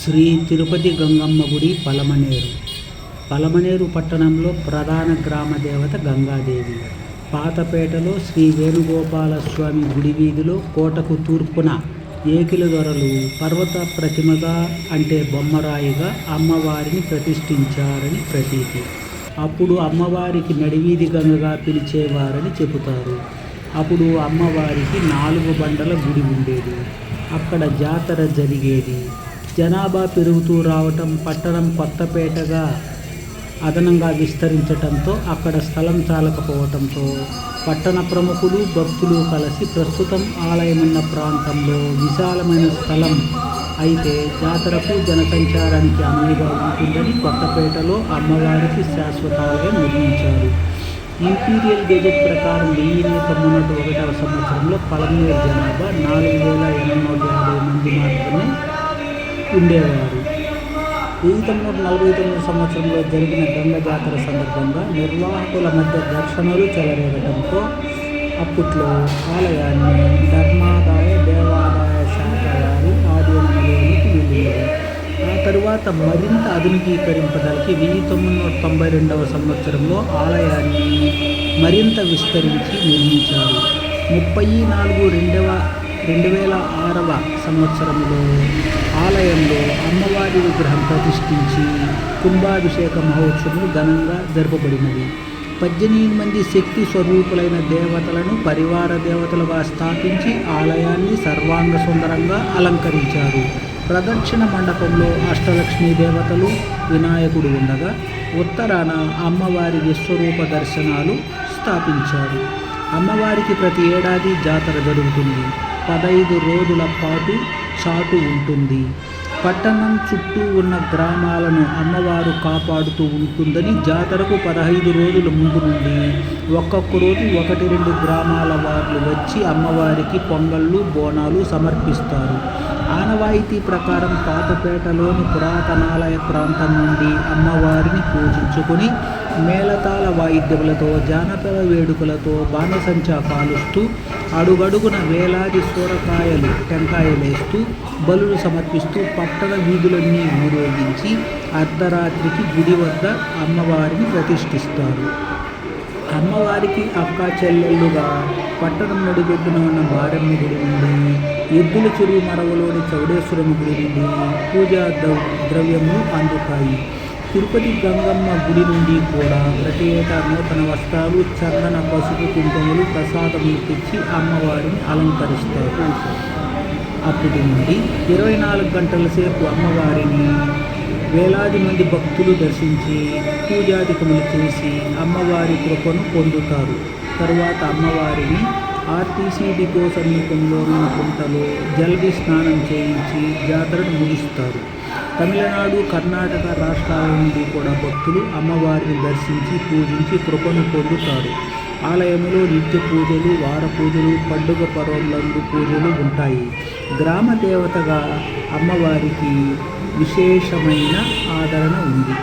శ్రీ తిరుపతి గంగమ్మ గుడి పలమనేరు. పలమనేరు పట్టణంలో ప్రధాన గ్రామ దేవత గంగాదేవి. పాతపేటలో శ్రీ వేణుగోపాలస్వామి గుడి వీధిలో కోటకు తూర్పున ఏకిల దొరలు పర్వత ప్రతిమగా అంటే బొమ్మరాయిగా అమ్మవారిని ప్రతిష్ఠించారని ప్రతీతి. అప్పుడు అమ్మవారికి నడివీధి గంగగా పిలిచేవారని చెబుతారు. అప్పుడు అమ్మవారికి 4 బండల గుడి ఉండేది. అక్కడ జాతర జరిగేది. జనాభా పెరుగుతూ రావటం, పట్టణం కొత్తపేటగా అదనంగా విస్తరించటంతో అక్కడ స్థలం చాలకపోవటంతో పట్టణ ప్రముఖులు, భక్తులు కలిసి ప్రస్తుతం ఆలయమున్న ప్రాంతంలో విశాలమైన స్థలం అయితే జాతరకు జనసంచారానికి అనువుగా ఉంటుందని కొత్తపేటలో అమ్మవారికి శాశ్వత ఆలయం నిర్మించారు. ఇంపీరియల్ గెజెట్ ప్రకారం 1991వ సంవత్సరంలో పలమనేరు జనాభా 4,850 మంది మాత్రమే ఉండేవారు. 1949 సంవత్సరంలో జరిగిన గంగ జాతర సందర్భంగా నిర్వాహకుల మధ్య ఘర్షణలు చెలరేగడంతో అప్పట్లో ఆలయాన్ని ధర్మాదాయ దేవాదాయ శాఖ వారి ఆధీనంలోకి వెళ్ళారు. ఆ తరువాత మరింత ఆధునికీకరింపడానికి 1992వ సంవత్సరంలో ఆలయాన్ని మరింత విస్తరించి నిర్మించారు. 2006వ సంవత్సరంలో ఆలయంలో అమ్మవారి విగ్రహం ప్రతిష్ఠించి కుంభాభిషేక మహోత్సవం ఘనంగా జరపబడినది. 18 మంది శక్తి స్వరూపులైన దేవతలను పరివార దేవతలుగా స్థాపించి ఆలయాన్ని సర్వాంగ సుందరంగా అలంకరించారు. ప్రదక్షిణ మండపంలో అష్టలక్ష్మీ దేవతలు, వినాయకుడు ఉండగా ఉత్తరాన అమ్మవారి విశ్వరూప దర్శనాలు స్థాపించారు. అమ్మవారికి ప్రతి ఏడాది జాతర జరుగుతుంది. 15 రోజుల పాటు చాటు ఉంటుంది. పట్టణం చుట్టూ ఉన్న గ్రామాలను అమ్మవారు కాపాడుతూ ఉంటుందని జాతరకు 15 రోజుల ముందు నుండి ఒక్కొక్క రోజు 1-2 గ్రామాల వారు వచ్చి అమ్మవారికి పొంగళ్ళు, బోనాలు సమర్పిస్తారు. ఆనవాయితీ ప్రకారం పాతపేటలోని పురాతనాలయ ప్రాంతం నుండి అమ్మవారిని పూజించుకుని మేళతాళ వాయిద్యములతో, జానపద వేడుకలతో బాణసంచా కాలుస్తూ అడుగడుగున వేలాది సూరకాయలు, టెంకాయలేస్తూ బలులు సమర్పిస్తూ పట్టణ వీధులన్నీ ఊరేగించి అర్ధరాత్రికి గుడి వద్ద అమ్మవారిని ప్రతిష్ఠిస్తారు. అమ్మవారికి అక్క చెల్లెళ్ళుగా పట్టణం నడిబొడ్డున ఉన్న బారమ్మ గుడి నుండి, ఎద్దుల చెరువు మరవలోని చౌడేశ్వరమ్మ గుడి నుండి పూజా ద్రవ్యములు అందుతాయి. తిరుపతి గంగమ్మ గుడి నుండి కూడా ప్రతి ఏటా నూతన వస్త్రాలు, చందన, పసుపు, కుంకుమలు, ప్రసాదములు తెచ్చి అమ్మవారిని అలంకరిస్తారు. అప్పటి నుండి 24 గంటల సేపు అమ్మవారిని వేలాది మంది భక్తులు దర్శించి పూజాధికములు చేసి అమ్మవారి కృపను పొందుతారు. తరువాత అమ్మవారిని ఆర్టీసీ డిపో సమీపంలో ఉన్న కుంటలో జల్ది స్నానం చేయించి జాతరను ముగిస్తారు. తమిళనాడు, కర్ణాటక రాష్ట్రాల నుండి కూడా భక్తులు అమ్మవారిని దర్శించి పూజించి కృపను పొందుతారు. ఆలయంలో నిత్య పూజలు, వార పూజలు, పండుగ పర్వములందు పూజలు ఉంటాయి. గ్రామ దేవతగా అమ్మవారికి విశేషమైన ఆదరణ ఉంది.